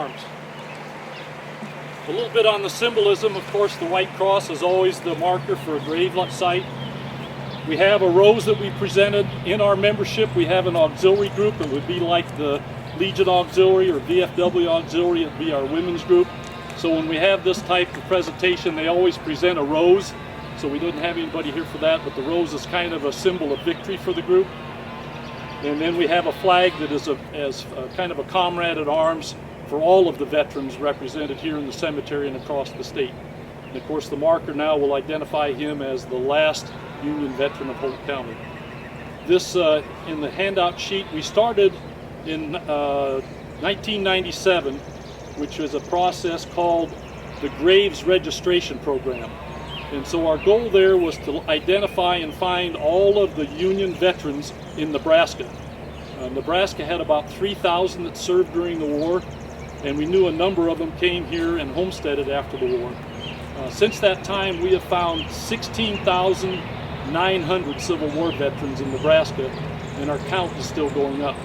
arms. A little bit on the symbolism. Of course, the white cross is always the marker for a grave site. We have a rose that we presented in our membership. We have an auxiliary group. It would be like the Legion Auxiliary or VFW Auxiliary. It would be our women's group. So when we have this type of presentation, they always present a rose. So we didn't have anybody here for that, but the rose is kind of a symbol of victory for the group. And then we have a flag that is kind of a comrade at arms for all of the veterans represented here in the cemetery and across the state. And of course the marker now will identify him as the last Union veteran of Holt County. This, in the handout sheet, we started in 1997, which was a process called the Graves Registration Program. And so our goal there was to identify and find all of the Union veterans in Nebraska. Nebraska had about 3,000 that served during the war, and we knew a number of them came here and homesteaded after the war. Since that time, we have found 16,900 Civil War veterans in Nebraska, and our count is still going up.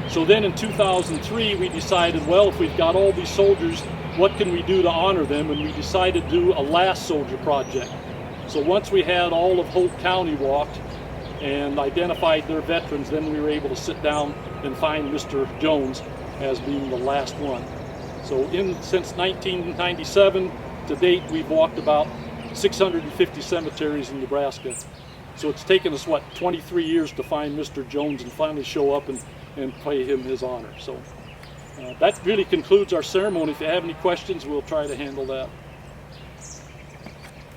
So then in 2003, we decided, well, if we've got all these soldiers, what can we do to honor them? And we decided to do a last soldier project. So once we had all of Holt County walked and identified their veterans, then we were able to sit down and find Mr. Jones as being the last one. So since 1997 to date, we've walked about 650 cemeteries in Nebraska. So it's taken us, 23 years to find Mr. Jones and finally show up and pay him his honor. So that really concludes our ceremony. If you have any questions, we'll try to handle that.